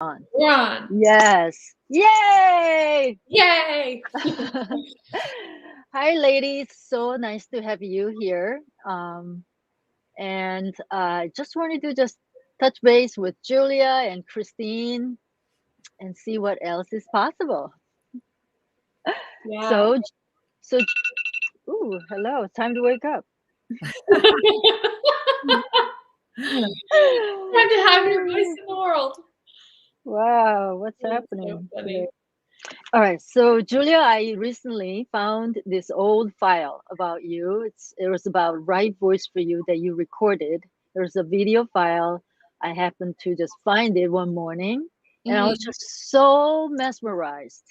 On. We're on. Yes. Yay! Yay! Hi, ladies. So nice to have you here. And just wanted to just touch base with Julia and Christine and see what else is possible. Yeah. So, so, ooh, hello. Time to wake up. Time to have your voice in the world. Wow, what's That's so happening today? funny. All right, so Julia, I recently found this old file about you. It was about right voice for you that you recorded. There's a video file. I happened to just find it one morning, and I was Hmm. just so mesmerized.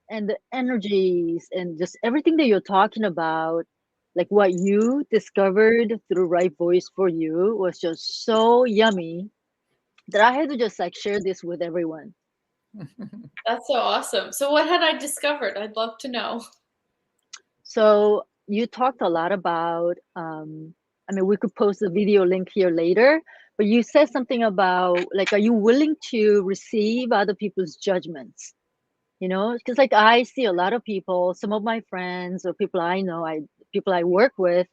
And the energies and just everything that you're talking about, like what you discovered through right voice for you, was just so yummy that I had to just like share this with everyone. That's so awesome. So, what had I discovered? I'd love to know. So you talked a lot about, I mean, we could post the video link here later, but you said something about like, are you willing to receive other people's judgments? You know, because like I see a lot of people, some of my friends or people I know, people I work with,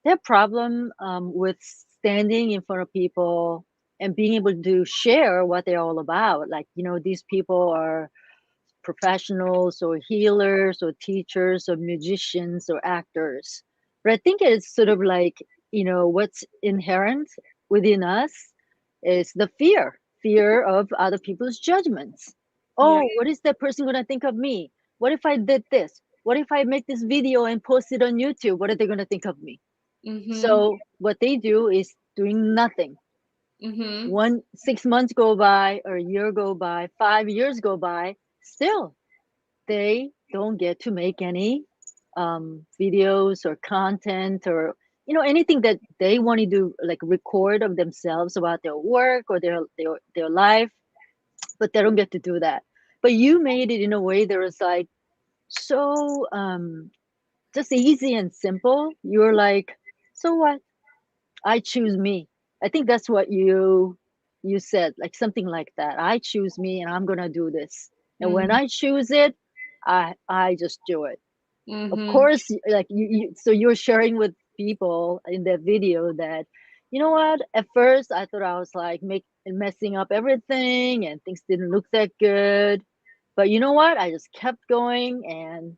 they have problem with standing in front of people and being able to share what they're all about. Like, you know, these people are professionals or healers or teachers or musicians or actors. But I think it's sort of like, you know, what's inherent within us is the fear of other people's judgments. Yeah. Oh, what is that person going to think of me? What if I did this? What if I make this video and post it on YouTube? What are they going to think of me? Mm-hmm. So what they do is doing nothing. Mm-hmm. 6 months go by, or a year go by, 5 years go by, still they don't get to make any videos or content or anything that they want to do, like record of themselves about their work or their life, but they don't get to do that. But you made it in a way that was like so just easy and simple. You're like, so what? I choose me. I think that's what you said, like something like that. I choose me and I'm gonna do this. And when Mm-hmm. I choose it, I just do it. Of Mm-hmm. course, like so you're sharing with people in that video that, you know what, at first I thought I was like messing up everything and things didn't look that good. But you know what? I just kept going and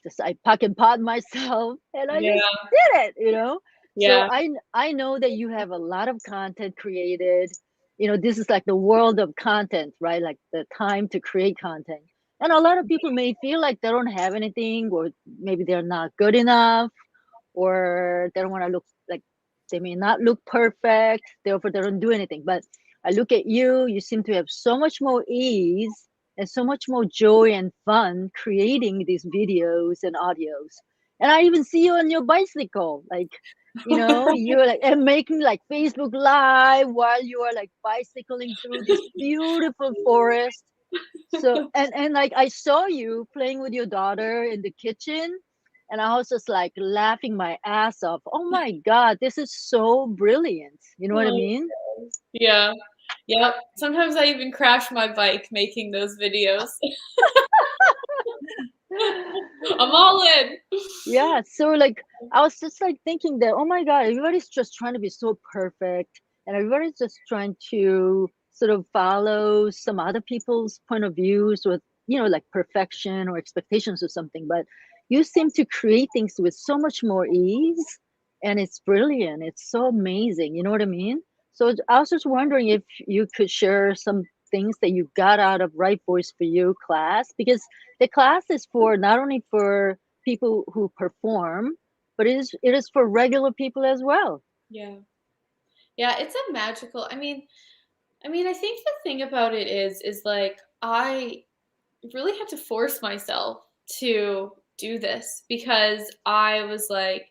just I puck and pot myself and I just Yeah. did it. So Yeah. I know that you have a lot of content created. This is like the world of content, right? Like the time to create content. And a lot of people may feel like they don't have anything, or maybe they're not good enough, or they don't want to look like, they may not look perfect, therefore they don't do anything. But I look at you, you seem to have so much more ease and so much more joy and fun creating these videos and audios. And I even see you on your bicycle, like, you're like and making like Facebook Live while you are like bicycling through this beautiful forest. So and like I saw you playing with your daughter in the kitchen, and I was just like laughing my ass off. Oh my God, this is so brilliant. You know what I Oh, mean? yeah. Yep. Sometimes I even crash my bike making those videos. I'm all in. Yeah. So like I was just like thinking that, oh my God, everybody's just trying to be so perfect, and everybody's just trying to sort of follow some other people's point of views with, like perfection or expectations or something. But you seem to create things with so much more ease, and it's brilliant. It's so amazing. You know what I mean? So I was just wondering if you could share some things that you got out of Right Voice for You class, because the class is for not only for people who perform, but it is for regular people as well. Yeah. Yeah, it's a magical I think the thing about it is like I really had to force myself to do this because I was like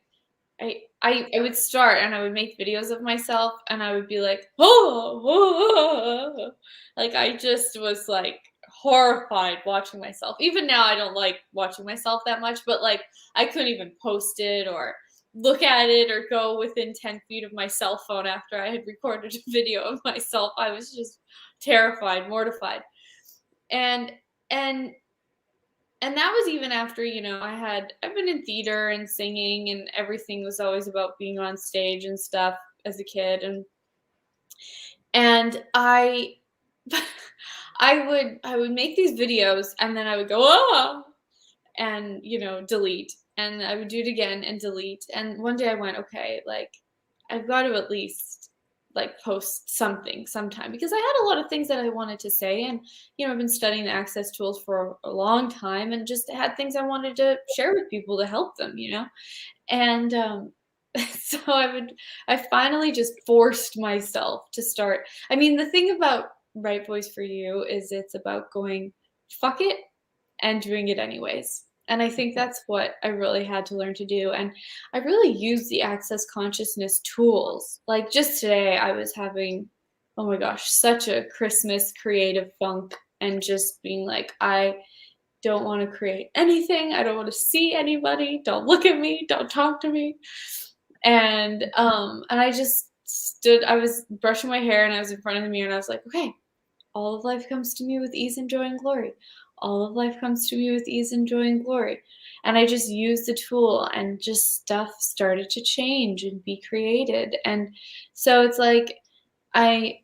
I would start and I would make videos of myself and I would be like, oh, like I just was like horrified watching myself. Even now I don't like watching myself that much, but like I couldn't even post it or look at it or go within 10 feet of my cell phone after I had recorded a video of myself. I was just terrified, mortified. And and and that was even after, I've been in theater and singing, and everything was always about being on stage and stuff as a kid. And I would make these videos, and then I would go, "Ah," and, delete, and I would do it again and delete. And one day I went, "Okay, like, I've got to at least, like, post something sometime," because I had a lot of things that I wanted to say. And, I've been studying the access tools for a long time, and just had things I wanted to share with people to help them. And, so I finally just forced myself to start. I mean, the thing about Right Voice for You is it's about going, "Fuck it," and doing it anyways. And I think that's what I really had to learn to do. And I really use the access consciousness tools. Like, just today, I was having, oh my gosh, such a Christmas creative funk, and just being like, I don't want to create anything. I don't want to see anybody. Don't look at me. Don't talk to me. And I just stood, I was brushing my hair, and I was in front of the mirror, and I was like, okay, all of life comes to me with ease and joy and glory. All of life comes to me with ease and joy and glory. And I just used the tool, and just stuff started to change and be created. And so it's like, I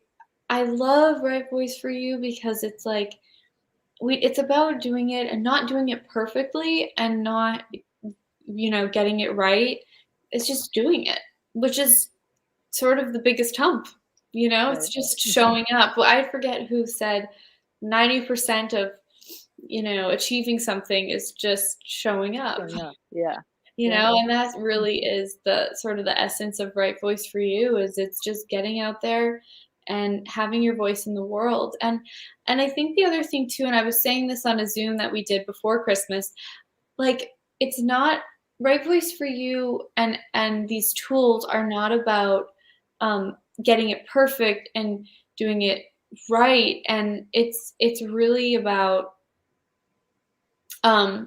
I love Right Voice for You, because it's like, it's about doing it and not doing it perfectly, and not, getting it right. It's just doing it, which is sort of the biggest hump. It's Right. just showing up. Well, I forget who said 90% of, achieving something is just showing up. Showing up. Yeah. Yeah. And that really is the sort of the essence of Right Voice for You, is it's just getting out there and having your voice in the world. And I think the other thing too, and I was saying this on a Zoom that we did before Christmas, like, it's not, Right Voice for You and these tools are not about getting it perfect and doing it right. And it's really about, oh,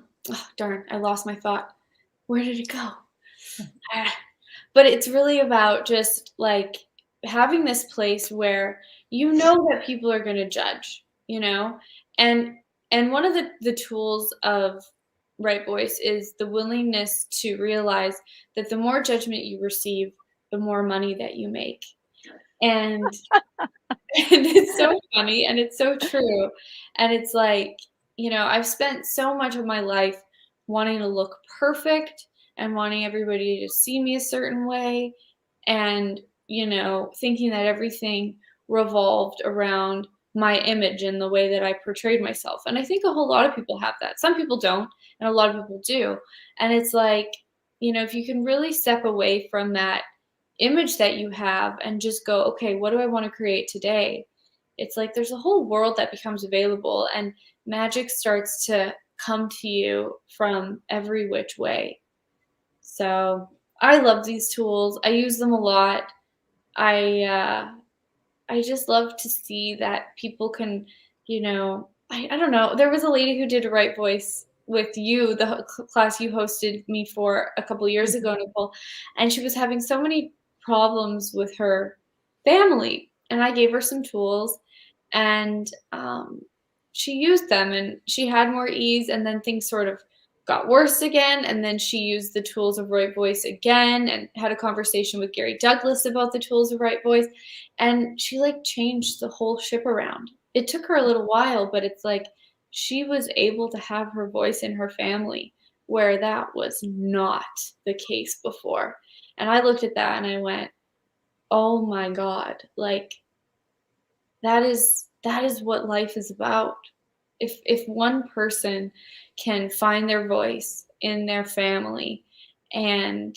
darn, I lost my thought. Where did it go? Ah. But it's really about just, like, having this place where that people are gonna judge, you know? And one of the tools of Right Voice is the willingness to realize that the more judgment you receive, the more money that you make. And and it's so funny, and it's so true. And it's like, I've spent so much of my life wanting to look perfect, and wanting everybody to see me a certain way, and, thinking that everything revolved around my image and the way that I portrayed myself. And I think a whole lot of people have that. Some people don't, and a lot of people do. And it's like, if you can really step away from that image that you have, and just go, okay, what do I want to create today? It's like there's a whole world that becomes available, and magic starts to come to you from every which way. So I love these tools. I use them a lot. I I just love to see that people can, I don't know. There was a lady who did a Right Voice with you, the class you hosted me for a couple years Mhm. ago, Nicole, and she was having so many problems with her family. And I gave her some tools, and she used them, and she had more ease. And then things sort of got worse again. And then she used the tools of Right Voice again, and had a conversation with Gary Douglas about the tools of Right Voice. And she, like, changed the whole ship around. It took her a little while, but it's like she was able to have her voice in her family, where that was not the case before. And I looked at that, and I went, "Oh my god." Like, that is what life is about. If one person can find their voice in their family, and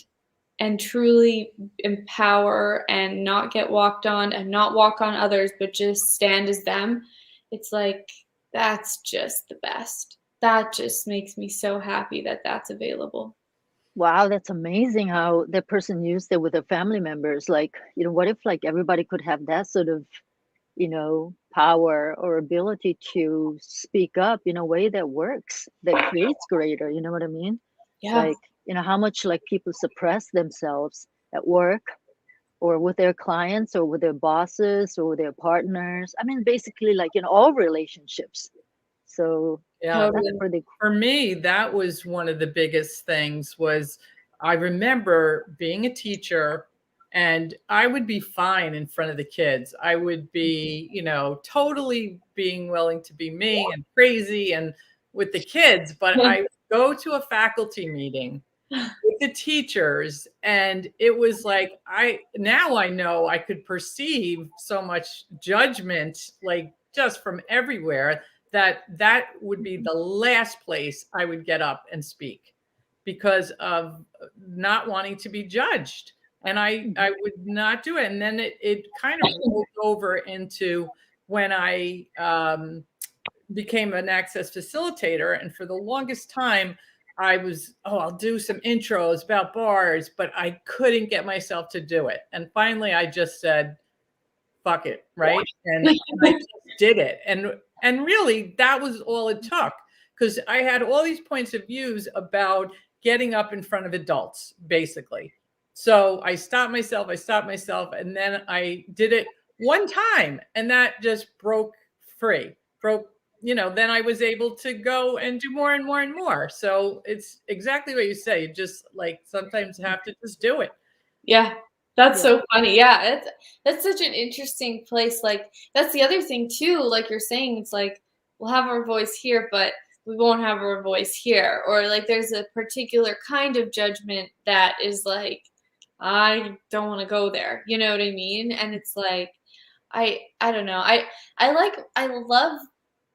truly empower, and not get walked on, and not walk on others, but just stand as them, it's like, that's just the best. That just makes me so happy that that's available. Wow, that's amazing how that person used it with their family members. Like, what if like everybody could have that sort of, power or ability to speak up in a way that works, that creates greater, you know what I mean? Yeah. Like, how much like people suppress themselves at work, or with their clients or with their bosses or their partners. I mean, basically, like in all relationships. So Yeah. that's Totally. pretty For me, that was one of the biggest things was I remember being a teacher and I would be fine in front of the kids. I would be, totally being willing to be me and crazy and with the kids, but I would go to a faculty meeting with the teachers and it was like I know I could perceive so much judgment like just from everywhere that would be the last place I would get up and speak because of not wanting to be judged, and I cool. would not do it. And then it kind of rolled over into when I became an access facilitator. And for the longest time, I was, I'll do some intros about bars, but I couldn't get myself to do it. And finally, I just said, fuck it, right? And I just did it. And really, that was all it took because I had all these points of views about getting up in front of adults, basically. So I stopped myself, and then I did it one time, and that just broke free. Broke, then I was able to go and do more and more and more. So it's exactly what you say. You just like sometimes have to just do it. Yeah, that's Yeah. so funny. Yeah, that's such an interesting place. Like that's the other thing too. Like you're saying, it's like we'll have our voice here, but we won't have our voice here. Or like there's a particular kind of judgment that is like, I don't want to go there. You know what I mean? And it's like, I don't know. I love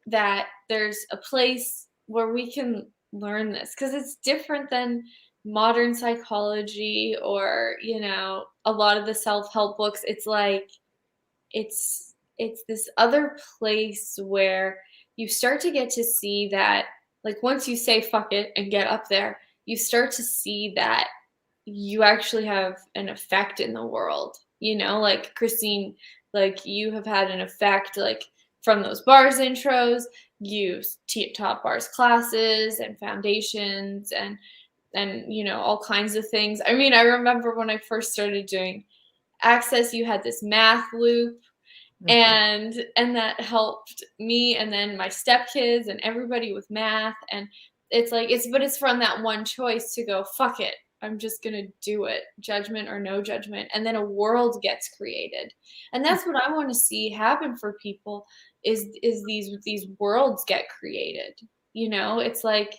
that there's a place where we can learn this because it's different than modern psychology or a lot of the self-help books. It's like it's this other place where you start to get to see that, like, once you say fuck it and get up there, you start to see that you actually have an effect in the world. Like Christine, like you have had an effect, like from those bars intros. You taught bars classes and foundations and all kinds of things. I mean, I remember when I first started doing access, you had this math loop, Mhm. and that helped me and then my stepkids and everybody with math. And it's like it's from that one choice to go fuck it, I'm just going to do it, judgment or no judgment, and then a world gets created. And that's what I want to see happen for people is these worlds get created. It's like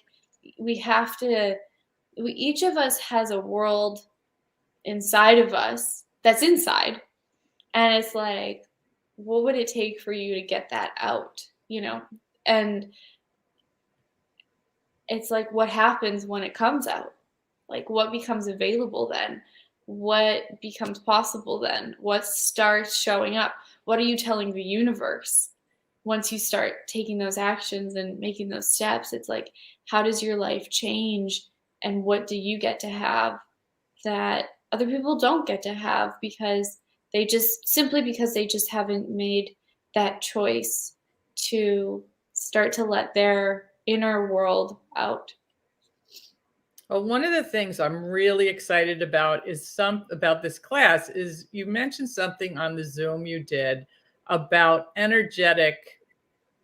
we have to each of us has a world inside of us that's inside, and it's like, what would it take for you to get that out? And it's like, what happens when it comes out? Like, what becomes available then? What becomes possible then? What starts showing up? What are you telling the universe once you start taking those actions and making those steps? It's like, how does your life change? And what do you get to have that other people don't get to have because they just haven't made that choice to start to let their inner world out. Well, one of the things I'm really excited about is some about this class is you mentioned something on the Zoom you did about energetic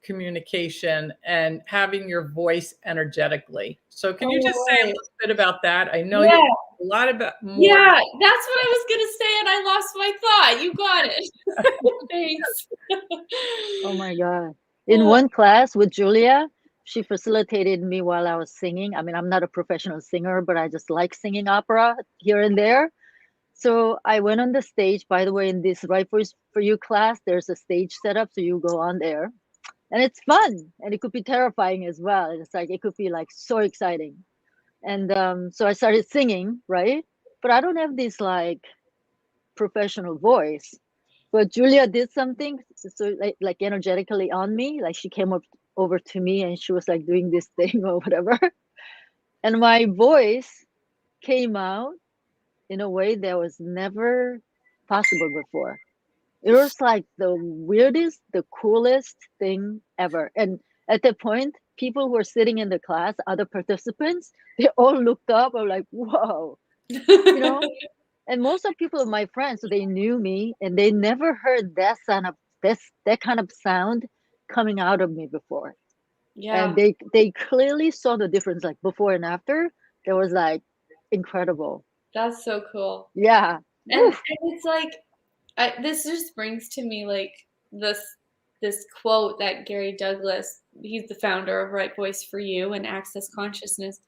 communication and having your voice energetically. So can you just say a Oh, right. little bit about that? I know you Yeah. a lot about more. Yeah, that's what I was gonna say, and I lost my thought. You got it. Thanks. Oh my God. In one class with Julia, she facilitated me while I was singing. I mean, I'm not a professional singer, but I just like singing opera here and there. So I went on the stage. By the way, in this Right for You class, there's a stage set up, so you go on there. And it's fun, and it could be terrifying as well. It's like it could be like so exciting. And so I started singing, right? But I don't have this like professional voice. But Julia did something so like energetically on me. Like she came up over to me and she was like doing this thing or whatever. And my voice came out in a way that was never possible before. It was like the weirdest, the coolest thing ever. And at that point, people who were sitting in the class, other participants, they all looked up. I'm like, whoa, you know? And most of people of my friends, they knew me and they never heard that sound of that kind of sound coming out of me before. And Yeah, they clearly saw the difference, like before and after. There was like incredible. that's so cool. Yeah. And Woof. it's like this just brings to me like this this quote that Gary Douglas, he's the founder of Right Voice for You and Access Consciousness.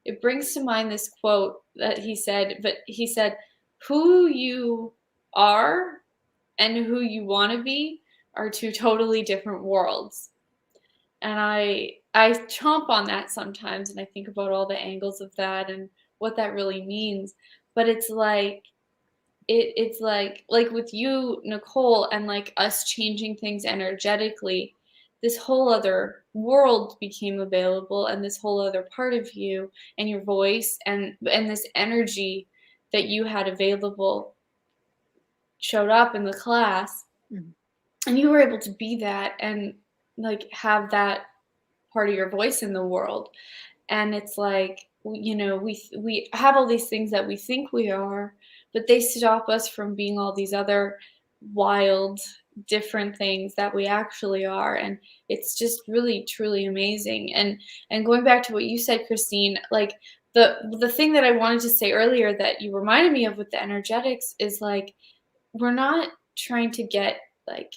It brings to mind this quote that he said, "Who you are and who you want to be are two totally different worlds." And I chomp on that sometimes, and I think about all the angles of that and what that really means. But it's like it's like with you, Nicole, and like us changing things energetically, this whole other world became available, and this whole other part of you and your voice and this energy that you had available showed up in the class, Mhm. and you were able to be that and like have that part of your voice in the world. And it's like, we have all these things that we think we are, but they stop us from being all these other wild different things that we actually are. And it's just really truly amazing. And going back to what you said, Christine, like the thing that I wanted to say earlier that you reminded me of with the energetics is like, we're not trying to get like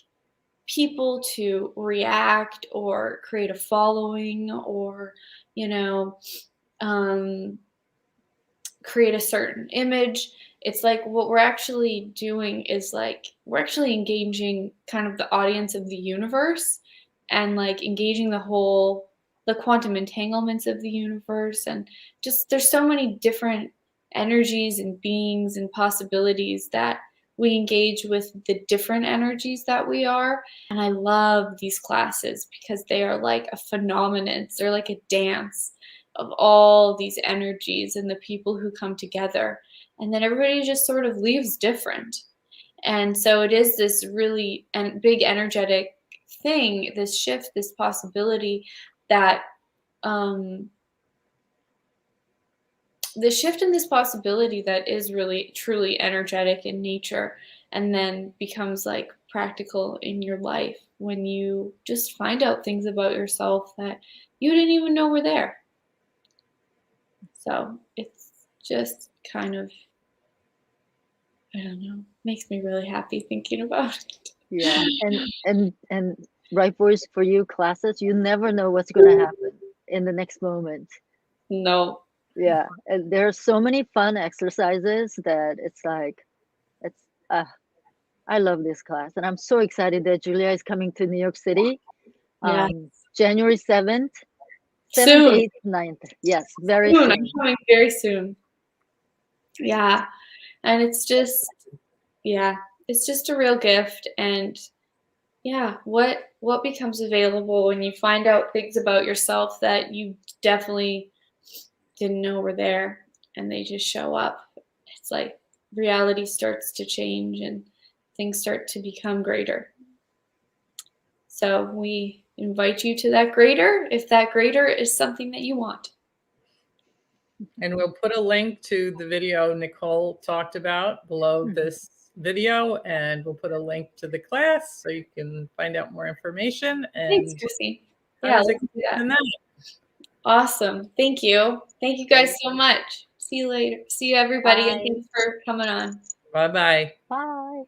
people to react or create a following or you know um, create a certain image. It's like what we're actually doing is like we're actually engaging kind of the audience of the universe and like engaging the quantum entanglements of the universe. And just there's so many different energies and beings and possibilities that we engage with the different energies that we are. And I love these classes because they are like a phenomenon. They're like a dance of all these energies and the people who come together. And then everybody just sort of leaves different. And so it is this really big energetic thing, this shift, this possibility that um, the shift in this possibility that is really truly energetic in nature and then becomes like practical in your life when you just find out things about yourself that you didn't even know were there. So it's just kind of, I don't know, makes me really happy thinking about it. Yeah. And Right Voice for You classes, you never know what's gonna happen in the next moment. No. Yeah. And there are so many fun exercises that it's like it's uh I love this class, and I'm so excited that Julia is coming to New York City. Yeah. January 7th, Soon. 8th, 9th. Yes, very Soon. I'm soon. coming very soon. Yeah. And it's just, yeah, it's just a real gift. And yeah, what becomes available when you find out things about yourself that you definitely didn't know were there and they just show up. It's like reality starts to change and things start to become greater. So we invite you to that greater if that greater is something that you want. And we'll put a link to the video Nicole talked about below Mhm. this video, and we'll put a link to the class so you can find out more information. Thanks, And Chrissy. I Yeah, was let's do excited that. in that. Awesome. Thank you. Thank you guys so much. See you later. See you everybody, and Bye. thanks for coming on. Bye-bye. Bye.